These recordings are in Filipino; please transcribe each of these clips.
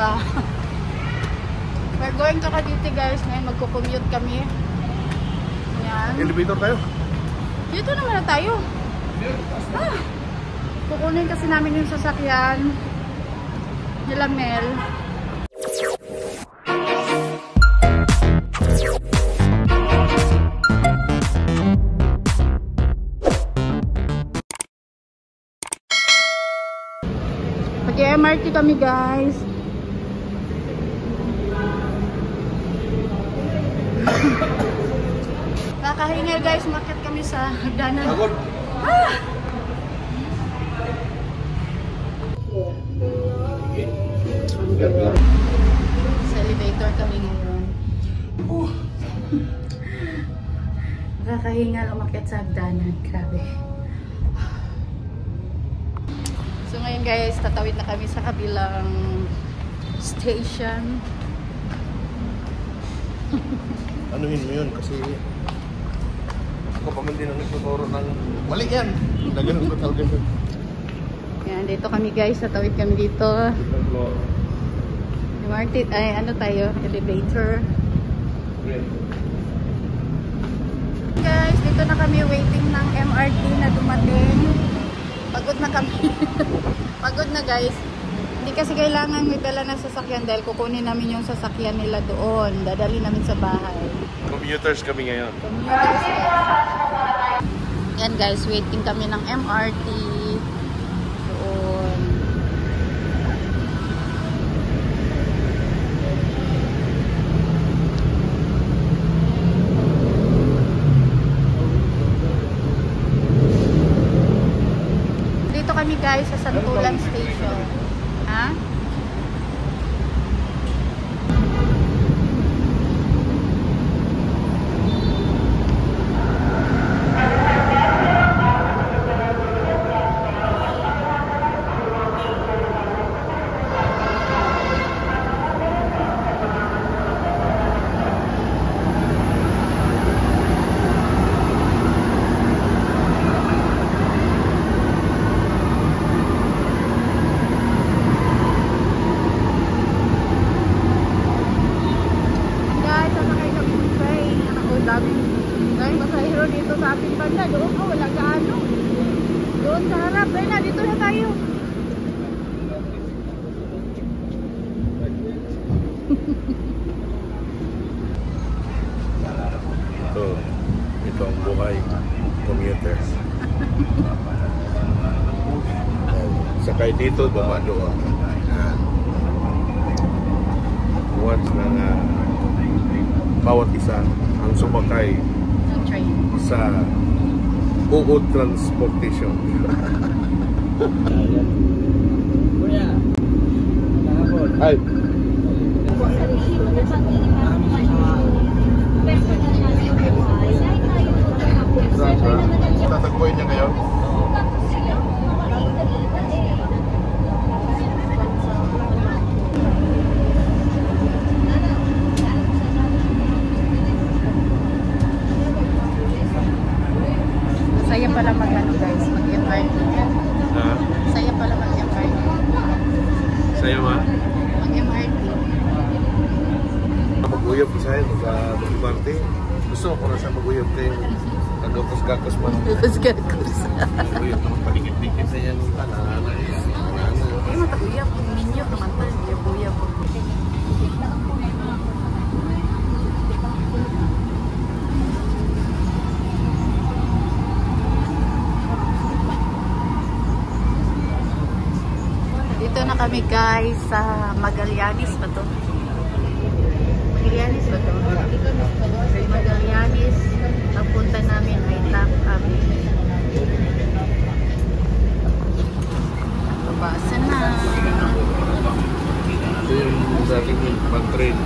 Diba? We're going to Cavite guys. Ngayon magko-commute kami. Yan. Elevator tayo? Dito naman na tayo. Kukunin kasi namin yung sasakyan nila Mel. Mag-MRT kami guys. Kakahingal guys, market kami sa hagdanan. Sa elevator kami ngayon. Kakahingal, umakyat sa hagdanan. Grabe. So ngayon guys, tatawid na kami sa kabilang station. Anuhin mo yun kasi ako pa man din ang nagtuturo ng mali yan. Nagano'n ko talaga yun. Yan, dito kami guys, tatawid kami dito. Martin, ay ano tayo? Elevator. Guys, dito na kami waiting ng MRT na dumating. Pagod na kami. Pagod na guys. Hindi kasi kailangan may dala ng sasakyan dahil kukunin namin yung sasakyan nila doon. Dadali namin sa bahay. Commuters kami ngayon. Commuters. Yan guys, waiting kami ng MRT. Doon. Dito kami guys sa Santulan Station. Ha? Dito sa ating banda, doon wala gaano. Doon sa harap, ayun na, dito na tayo. Ito ang buhay commuters. Sakay dito, baba doon. Once na bawat isa ang sumakay sa Ubod Transportation. Ay. Tatagpuin niya ngayon? Saya pala mag-ano guys, mag-MRT. Ha? Saya pala mag-MRT. Saya ma? Mag-MRT. Mag-uyap ko sa'yo, mag-MRT. Gusto ko na siya mag-uyap kayo. Nagapos-gakos man. Nagapos-gakos. Mag-uyap naman, paligid-ligid na yan. Ay, matag-uyap. Minyo naman tayo. Uyap-uyap. Dito na kami guys sa Magallanes ba to? Magallanes ba to? Magallanes. Papunta namin ay kami. Nabasa na. Ito yung dating pag-train.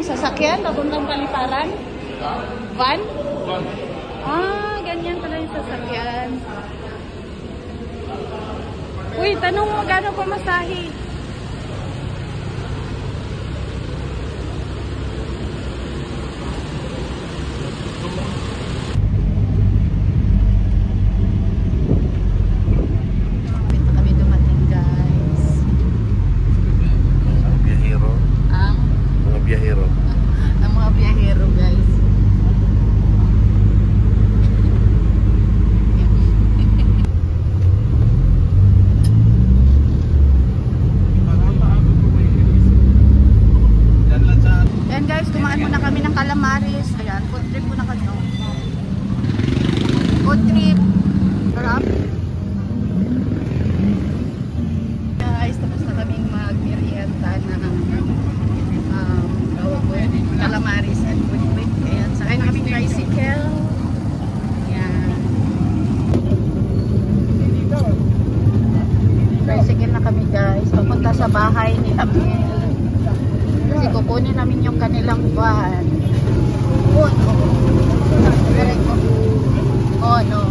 Sasakyan, papuntang Paliparan? Van? Ah, ganyan pala yung sasakyan. Uy, tanong mo magkano pamasahe? Dito kami dumating, guys. Ang biyahero. Ang Mga biyahero. mga biyahero, guys. Ayan guys, kumain muna kami ng calamares. Ayan, food trip muna kami. Oh. Food trip. Sarap. Guys, tapos na kaming mag-merienda na calamares and food trip. Ayan, sakay na kaming tricycle. Ayan. Tricycle na kami guys. Papunta sa bahay ni Amel. Kasi kukunin namin yung kanilang van. Oh no. Oh no.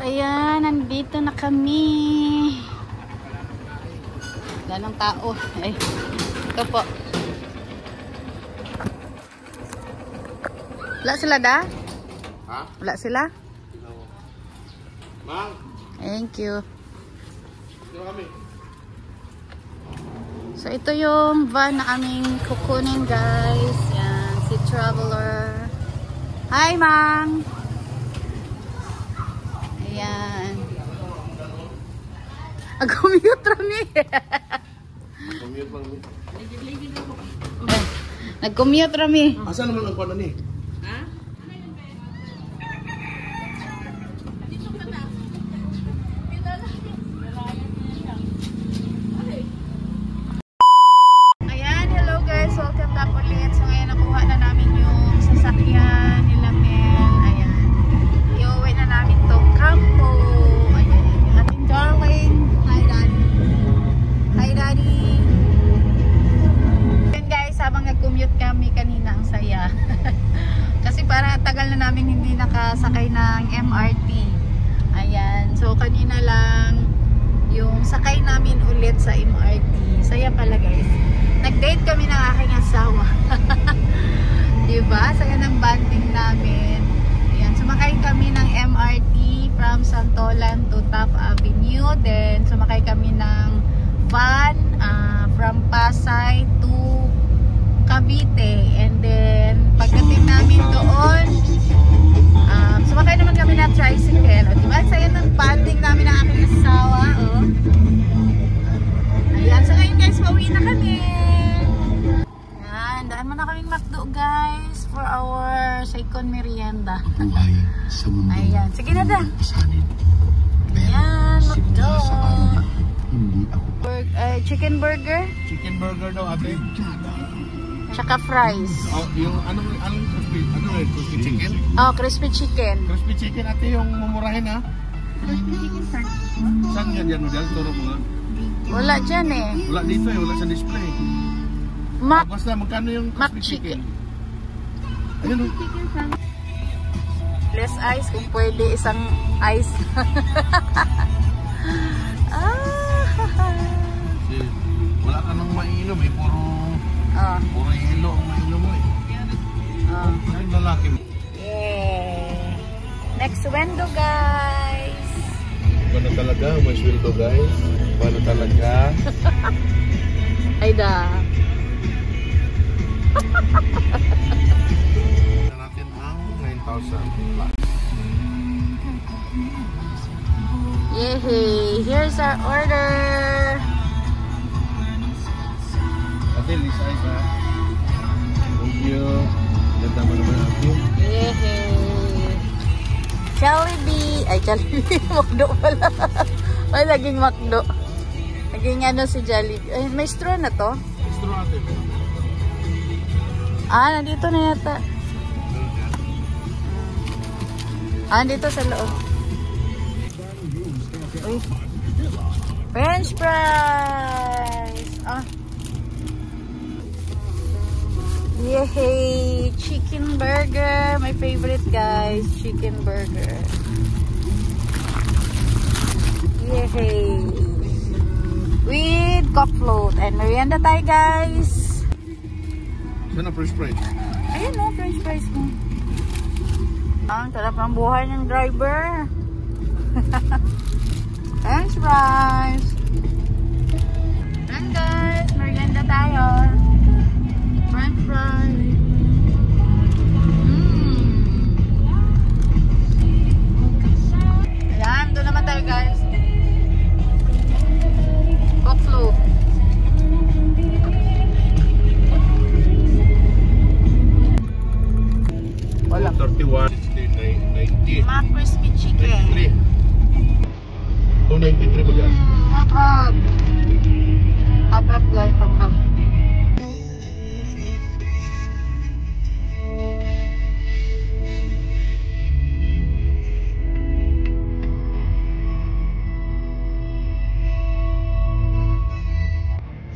Ayan, nandito na kami. Wala ng tao. Ay, ito po. Wala sila da? Ha? Wala sila? Mang, Thank you. dito kami. So, ito yung van na aming kukunin, guys. Yan, si Traveler. Hi, Mang! Ayan.Ag-commute rami. Commute lang. Nag-commute rami. Asa naman ang kuwan ni? Ayan, hello guys. Welcome back ulit. So ngayon nakuha na namin yung sasakyan nila Mel. Ayan. Iuwi na namin tong Campo. Ayan. Yung ating darling. Hi, Daddy. Hi, Daddy. Ayan guys, habang nag-commute kami kanina, ang saya. Kasi para tagal na namin hindi nakasakay ng MRT. Ayan. So kanina lang yung sakay namin ulit sa MRT. Saya pala guys. Nag-date kami ng aking asawa. Diba? Saya ng banding namin. Ayan. Sumakay kami ng MRT from Santolan to Taft Avenue. Then sumakay kami ng van from Pasay to Cavite. And then pagdating namin doon, sumakay naman kami ng tricycle. O, diba? Saya ng banding namin ng aking asawa. Oh. Ayan. So ngayon guys, pauwi na kami. Ayan. Daan mo na kaming McDo guys for our second merienda. Buhay sa mundo. Ayan. Sige na da. Pasanin. Ayan. McDo. Sa araw na hindi ako Chicken burger. Chicken burger daw ate. Tsaka fries. Oh, yung anong crispy chicken? Oh, crispy chicken. Crispy chicken ate yung mumurahin ha. Crispy chicken sir. Saan yan model? Turo mo nga. Wala dyan eh. Wala dito eh, wala sa display. Mac. Basta magkano yung Mac crispy chicken. chicken? Ayun oh. Less ice kung pwede isang ice. Kasi wala ka nang mainom eh, puro yelo ang mainom mo eh. Ay, lalaki mo. Yeah. Next window guys. Iba na talaga, may sweldo guys. Iba na talaga. Ay da. Natin ang 9,000 plus. Yay! Here's our order. Ate, Till is ice ha. Thank you. Ganda mo naman ako. Yehey! Jollibee! Ay, Jollibee. Makdo pala. May laging makdo. Naging ano si Jollibee. Ay, may straw na to? Straw natin. Ah, nandito na yata. Ah, nandito sa loob. Uy. French fries! Ah. Yay! Chicken burger! My favorite, guys. Chicken burger. Yay! With cock float and merienda tayo, guys. Saan ang French fries? Ayun o, French fries mo. Ang sarap ng buhay ng driver. French fries. And guys, merienda tayo. French fries. Ayan, doon naman tayo, guys. Cock float. Wala. 31, 60, 90. Mga crispy chicken. 293 ba yan? Hap-hap. Hap-hap, guys. Hap-hap.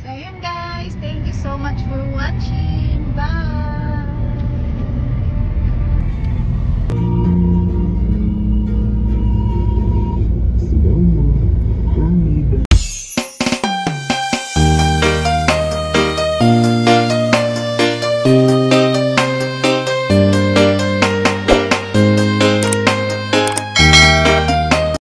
So, yun guys. Thank you so much for watching. Bye!